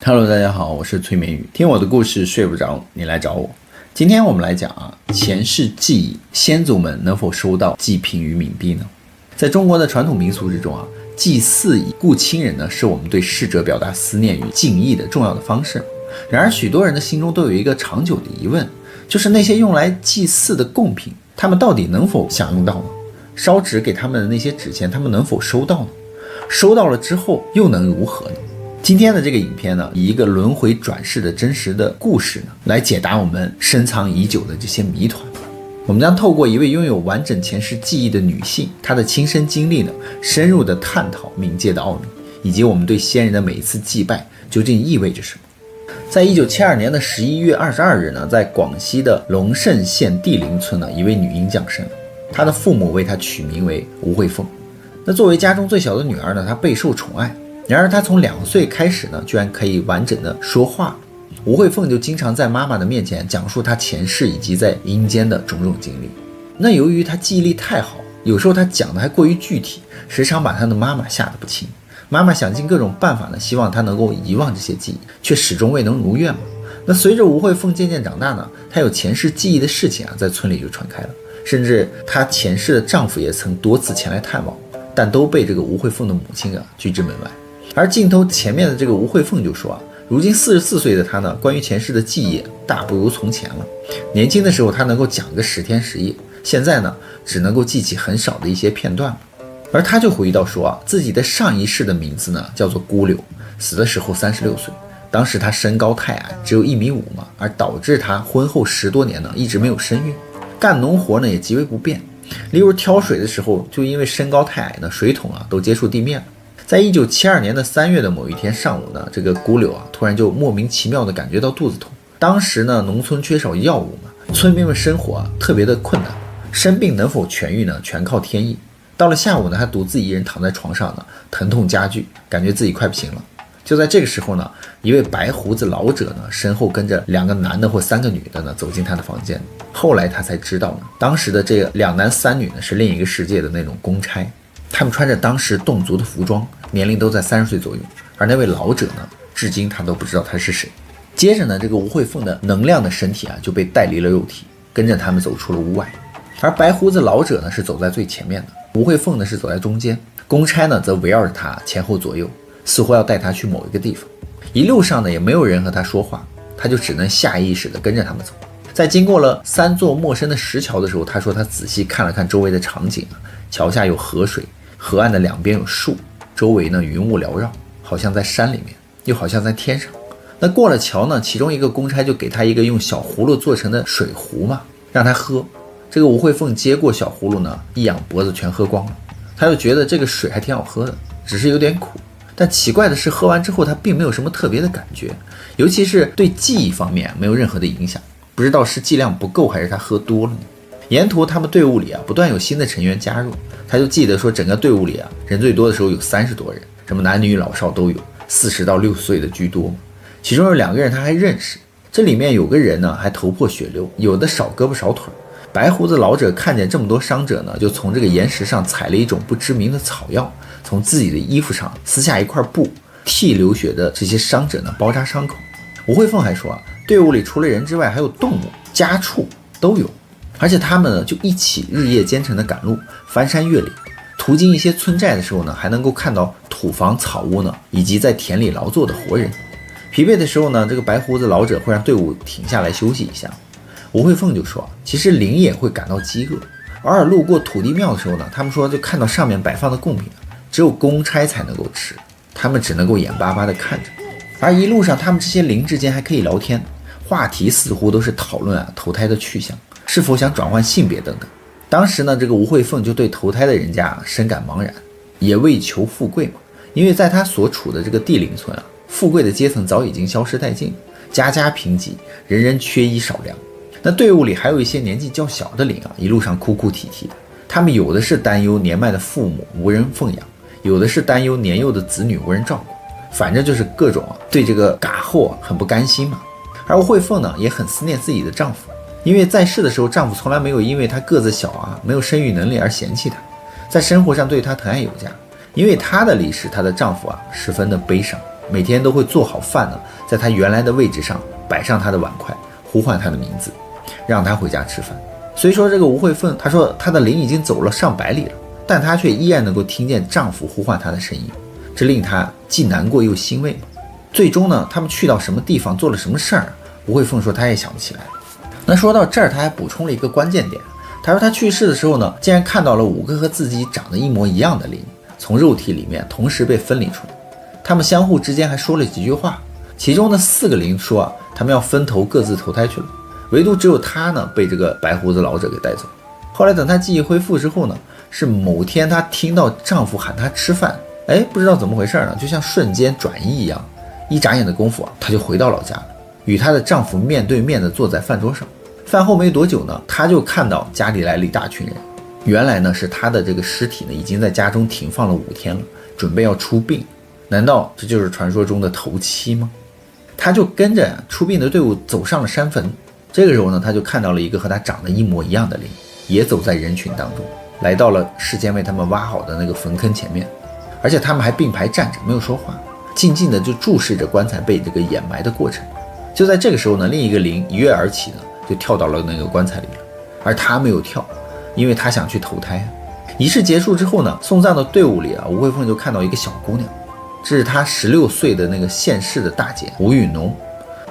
Hello， 大家好，我是崔眠宇。听我的故事睡不着，你来找我。今天我们来讲前世记忆，先祖们能否收到祭品与冥币呢？在中国的传统民俗之中祭祀以故亲人呢，是我们对逝者表达思念与敬意的重要的方式。然而，许多人的心中都有一个长久的疑问，就是那些用来祭祀的贡品，他们到底能否享用到呢？烧纸给他们的那些纸钱，他们能否收到呢？收到了之后又能如何呢？今天的这个影片呢，以一个轮回转世的真实的故事呢，来解答我们深藏已久的这些谜团。我们将透过一位拥有完整前世记忆的女性，她的亲身经历呢，深入的探讨冥界的奥秘，以及我们对先人的每一次祭拜究竟意味着什么。在1972年的11月22日呢，在广西的龙胜县地灵村呢，一位女婴降生了，她的父母为她取名为吴慧凤。那作为家中最小的女儿呢，她备受宠爱。然而她从2岁开始呢，居然可以完整的说话。吴慧凤就经常在妈妈的面前讲述她前世以及在阴间的种种经历。那由于她记忆力太好，有时候她讲的还过于具体，时常把她的妈妈吓得不轻。妈妈想尽各种办法呢，希望她能够遗忘这些记忆，却始终未能如愿嘛。那随着吴慧凤渐渐长大呢，她有前世记忆的事情在村里就传开了，甚至她前世的丈夫也曾多次前来探望，但都被这个吴慧凤的母亲拒之门外。而镜头前面的这个吴慧凤就说如今44岁的她呢，关于前世的记忆大不如从前了。年轻的时候她能够讲个10天10夜，现在呢只能够记起很少的一些片段了。而她就回忆到说自己的上一世的名字呢叫做孤柳，死的时候36岁，当时她身高太矮，只有1.5米嘛，而导致她婚后10多年呢一直没有身孕，干农活呢也极为不便，例如挑水的时候，就因为身高太矮呢，水桶都接触地面了。在1972年的3月的某一天上午呢，这个孤柳突然就莫名其妙的感觉到肚子痛。当时呢，农村缺少药物嘛，村民们生活特别的困难，生病能否痊愈呢，全靠天意。到了下午呢，他独自一人躺在床上呢，疼痛加剧，感觉自己快不行了。就在这个时候呢，一位白胡子老者呢，身后跟着2个男的或3个女的呢，走进他的房间。后来他才知道呢，当时的这个2男3女呢，是另一个世界的那种公差。他们穿着当时侗族的服装，年龄都在30岁左右，而那位老者呢，至今他都不知道他是谁。接着呢，这个吴慧凤的能量的身体就被带离了肉体，跟着他们走出了屋外。而白胡子老者呢是走在最前面的，吴慧凤呢是走在中间，公差呢则围绕着他前后左右，似乎要带他去某一个地方。一路上呢也没有人和他说话，他就只能下意识的跟着他们走。在经过了3座陌生的石桥的时候，他说他仔细看了看周围的场景桥下有河水，河岸的2边有树，周围呢云雾缭绕，好像在山里面，又好像在天上。那过了桥呢，其中一个公差就给他一个用小葫芦做成的水壶嘛，让他喝。这个吴慧凤接过小葫芦呢，一仰脖子全喝光了。他就觉得这个水还挺好喝的，只是有点苦。但奇怪的是，喝完之后他并没有什么特别的感觉，尤其是对记忆方面没有任何的影响。不知道是剂量不够还是他喝多了呢。沿途他们队伍里不断有新的成员加入，他就记得说整个队伍里人最多的时候有30多人，什么男女老少都有，40到60岁的居多。其中有2个人他还认识，这里面有个人呢还头破血流，有的少胳膊少腿。白胡子老者看见这么多伤者呢，就从这个岩石上采了一种不知名的草药，从自己的衣服上撕下一块布，替流血的这些伤者呢包扎伤口。吴慧凤还说队伍里除了人之外还有动物、家畜都有，而且他们呢就一起日夜兼程的赶路，翻山越岭，途经一些村寨的时候呢，还能够看到土房、草屋呢，以及在田里劳作的活人。疲惫的时候呢，这个白胡子老者会让队伍停下来休息一下。吴慧凤就说其实灵也会感到饥饿，偶尔路过土地庙的时候呢，他们说就看到上面摆放的贡品只有公差才能够吃，他们只能够眼巴巴地看着。而一路上他们这些灵之间还可以聊天，话题似乎都是讨论投胎的去向，是否想转换性别等等。当时呢，这个吴慧凤就对投胎的人家深感茫然，也为求富贵嘛，因为在他所处的这个地灵村富贵的阶层早已经消失殆尽，家家贫瘠，人人缺衣少粮。那队伍里还有一些年纪较小的灵一路上哭哭啼啼的，他们有的是担忧年迈的父母无人奉养，有的是担忧年幼的子女无人照顾，反正就是各种对这个嘎后很不甘心嘛。而吴慧凤呢也很思念自己的丈夫，因为在世的时候丈夫从来没有因为她个子小没有生育能力而嫌弃她，在生活上对她疼爱有加。因为她的离世，她的丈夫十分的悲伤。每天都会做好饭呢，在他原来的位置上摆上他的碗筷，呼唤他的名字，让他回家吃饭。虽说这个吴慧凤她说她的灵已经走了上百里了，但她却依然能够听见丈夫呼唤她的声音，这令她既难过又欣慰。最终呢，他们去到什么地方，做了什么事儿，吴慧凤说她也想不起来。那说到这儿，她还补充了一个关键点，她说她去世的时候呢，竟然看到了5个和自己长得一模一样的灵从肉体里面同时被分离出来，他们相互之间还说了几句话，其中的4个灵说他们要分头各自投胎去了，唯独只有她呢被这个白胡子老者给带走。后来等她记忆恢复之后呢，是某天她听到丈夫喊她吃饭，不知道怎么回事呢，就像瞬间转移一样，一眨眼的功夫她就回到老家了，与她的丈夫面对面的坐在饭桌上。饭后没多久呢，她就看到家里来了一大群人，原来呢是她的这个尸体呢已经在家中停放了5天了，准备要出殡。难道这就是传说中的头七吗？她就跟着出殡的队伍走上了山坟。这个时候呢，她就看到了一个和她长得一模一样的灵，也走在人群当中，来到了事先为他们挖好的那个坟坑前面，而且他们还并排站着，没有说话，静静的就注视着棺材被这个掩埋的过程。就在这个时候呢，另一个灵一跃而起呢，就跳到了那个棺材里了，而她没有跳，因为她想去投胎。仪式结束之后呢，送葬的队伍里吴慧凤就看到一个小姑娘，这是她16岁的那个县市的大姐吴允农。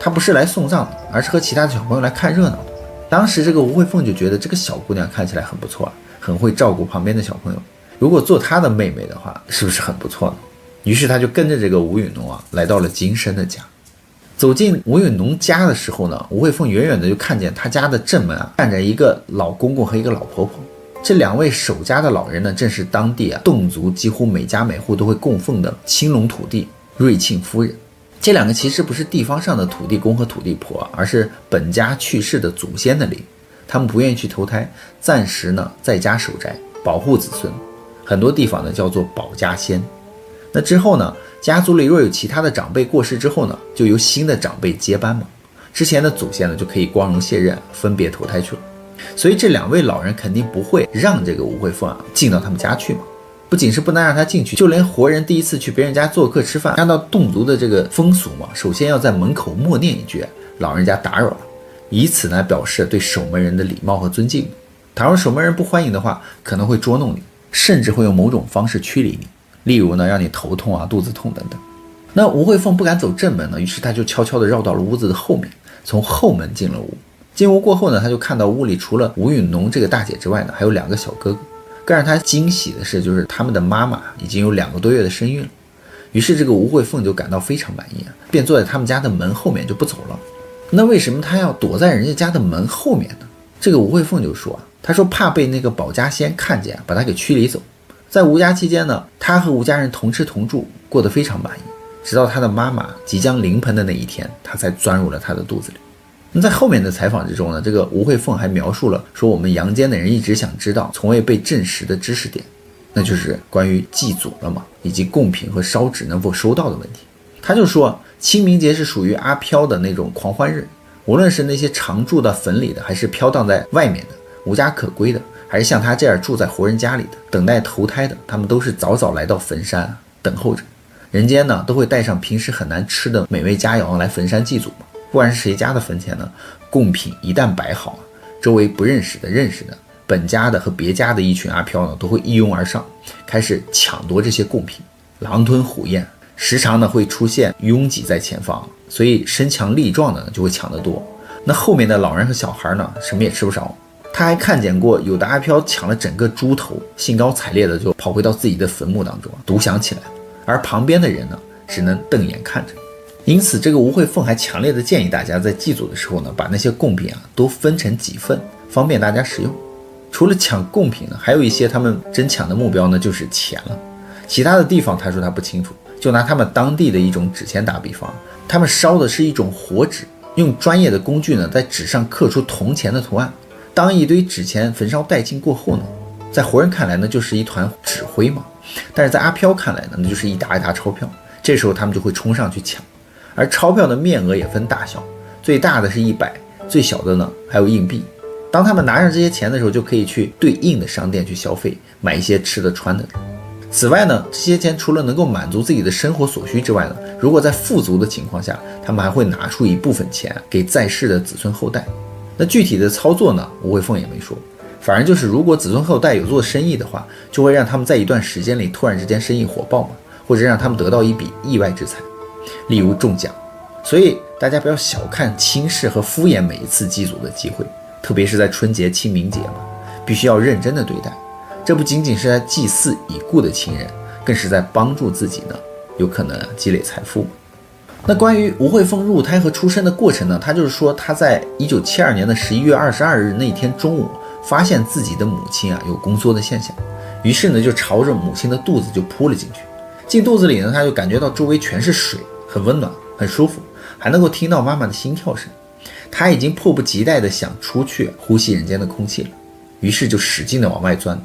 她不是来送葬的，而是和其他的小朋友来看热闹的。当时这个吴慧凤就觉得这个小姑娘看起来很不错，很会照顾旁边的小朋友，如果做她的妹妹的话，是不是很不错呢？于是她就跟着这个吴允农来到了金生的家。走进吴允农家的时候呢，吴慧凤远远的就看见他家的正门站着一个老公公和一个老婆婆。这2位守家的老人呢，正是当地侗族几乎每家每户都会供奉的青龙土地瑞庆夫人。这2个其实不是地方上的土地公和土地婆，而是本家去世的祖先的灵，他们不愿意去投胎，暂时呢在家守宅保护子孙，很多地方呢叫做保家仙。那之后呢，家族里若有其他的长辈过世之后呢，就由新的长辈接班嘛，之前的祖先呢就可以光荣卸任，分别投胎去了。所以这2位老人肯定不会让这个吴慧凤进到他们家去嘛，不仅是不能让他进去，就连活人第一次去别人家做客吃饭，按照侗族的这个风俗嘛，首先要在门口默念一句老人家打扰了，以此呢表示对守门人的礼貌和尊敬。倘若守门人不欢迎的话，可能会捉弄你，甚至会用某种方式驱离你，例如呢让你头痛肚子痛等等。那吴慧凤不敢走正门呢，于是她就悄悄地绕到了屋子的后面，从后门进了屋。进屋过后呢，她就看到屋里除了吴允农这个大姐之外呢，还有2个小哥哥。更让她惊喜的是，就是他们的妈妈已经有2个多月的身孕了。于是这个吴慧凤就感到非常满意便坐在他们家的门后面就不走了。那为什么她要躲在人家家的门后面呢？这个吴慧凤就说她说怕被那个保家仙看见，把她给驱离走。在吴家期间呢，她和吴家人同吃同住，过得非常满意，直到她的妈妈即将临盆的那一天，她才钻入了她的肚子里。那在后面的采访之中呢，这个吴慧凤还描述了说我们阳间的人一直想知道从未被证实的知识点，那就是关于祭祖了嘛，以及贡品和烧纸能否收到的问题。他就说清明节是属于阿飘的那种狂欢日，无论是那些常住到坟里的，还是飘荡在外面的无家可归的，还是像他这样住在活人家里的等待投胎的，他们都是早早来到坟山等候着。人间呢都会带上平时很难吃的美味佳肴来坟山祭祖嘛。不管是谁家的坟前呢，贡品一旦摆好周围不认识的、认识的、本家的和别家的一群阿飘呢，都会一拥而上，开始抢夺这些贡品，狼吞虎咽，时常呢会出现拥挤在前方，所以身强力壮的呢就会抢得多。那后面的老人和小孩呢，什么也吃不着。他还看见过有的阿飘抢了整个猪头，兴高采烈的就跑回到自己的坟墓当中独享起来了，而旁边的人呢，只能瞪眼看着。因此这个吴慧凤还强烈的建议大家在祭祖的时候呢，把那些贡品都分成几份，方便大家使用。除了抢贡品呢，还有一些他们争抢的目标呢就是钱了。其他的地方他说他不清楚，就拿他们当地的一种纸钱打比方，他们烧的是一种活纸，用专业的工具呢在纸上刻出铜钱的图案。当一堆纸钱焚烧殆尽过后呢，在活人看来呢就是一团纸灰嘛，但是在阿飘看来呢，那就是一沓一沓钞票。这时候他们就会冲上去抢。而钞票的面额也分大小，最大的是100，最小的呢还有硬币。当他们拿上这些钱的时候，就可以去对应的商店去消费，买一些吃的穿的。此外呢，这些钱除了能够满足自己的生活所需之外呢，如果在富足的情况下，他们还会拿出一部分钱给在世的子孙后代。那具体的操作呢，吴慧凤也没说，反而就是如果子孙后代有做生意的话，就会让他们在一段时间里突然之间生意火爆嘛，或者让他们得到一笔意外之财，例如中奖。所以大家不要小看轻视和敷衍每一次祭祖的机会，特别是在春节、清明节嘛，必须要认真的对待。这不仅仅是在祭祀已故的亲人，更是在帮助自己呢，有可能积累财富。那关于吴慧凤入胎和出生的过程呢，他就是说他在1972年的11月22日那天中午，发现自己的母亲有宫缩的现象，于是呢就朝着母亲的肚子就扑了进去。进肚子里呢，他就感觉到周围全是水，很温暖，很舒服，还能够听到妈妈的心跳声。他已经迫不及待的想出去呼吸人间的空气了，于是就使劲的往外钻。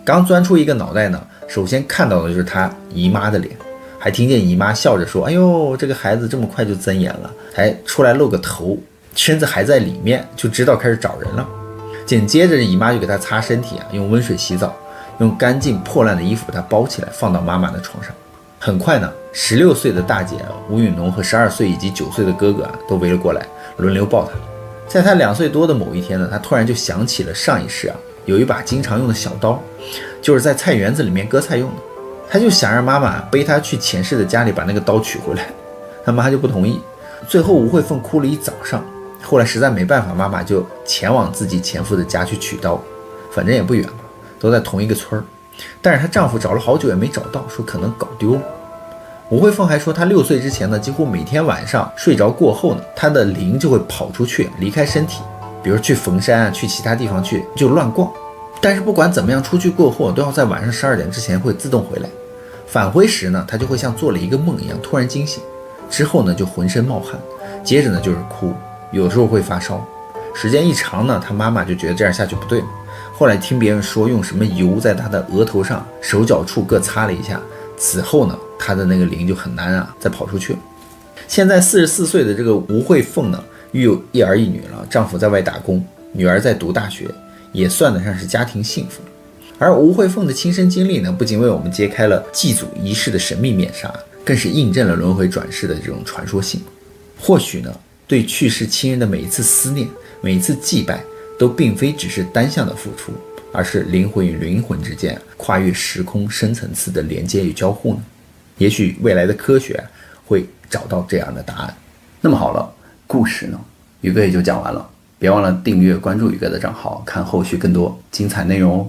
刚钻出一个脑袋呢，首先看到的就是他姨妈的脸，还听见姨妈笑着说：“哎呦，这个孩子这么快就睁眼了。”还出来露个头，身子还在里面，就知道开始找人了。紧接着姨妈就给他擦身体用温水洗澡，用干净破烂的衣服把他包起来，放到妈妈的床上。很快呢，16岁的大姐吴允农和12岁以及9岁的哥哥都围了过来，轮流抱他。在他2岁多的某一天呢，他突然就想起了上一世有一把经常用的小刀，就是在菜园子里面割菜用的。他就想让妈妈背他去前世的家里把那个刀取回来，他妈就不同意。最后吴慧凤哭了一早上，后来实在没办法，妈妈就前往自己前夫的家去取刀，反正也不远嘛，都在同一个村。但是她丈夫找了好久也没找到，说可能搞丢了。吴慧凤还说，她6岁之前呢，几乎每天晚上睡着过后呢，她的灵就会跑出去离开身体，比如去冯山去其他地方去就乱逛。但是不管怎么样，出去过后都要在晚上12点之前会自动回来。返回时呢，她就会像做了一个梦一样突然惊醒，之后呢就浑身冒汗，接着呢就是哭，有的时候会发烧。时间一长呢，她妈妈就觉得这样下去不对了。后来听别人说用什么油在她的额头上、手脚处各擦了一下，此后呢，她的那个灵就很难再跑出去了。现在44岁的这个吴慧凤呢，育有1儿1女了，丈夫在外打工，女儿在读大学，也算得上是家庭幸福。而吴慧凤的亲身经历呢，不仅为我们揭开了祭祖仪式的神秘面纱，更是印证了轮回转世的这种传说性。或许呢，对去世亲人的每一次思念，每一次祭拜，都并非只是单向的付出，而是灵魂与灵魂之间跨越时空深层次的连接与交互呢？也许未来的科学会找到这样的答案。那么好了，故事呢，宇哥也就讲完了。别忘了订阅关注宇哥的账号，看后续更多精彩内容哦。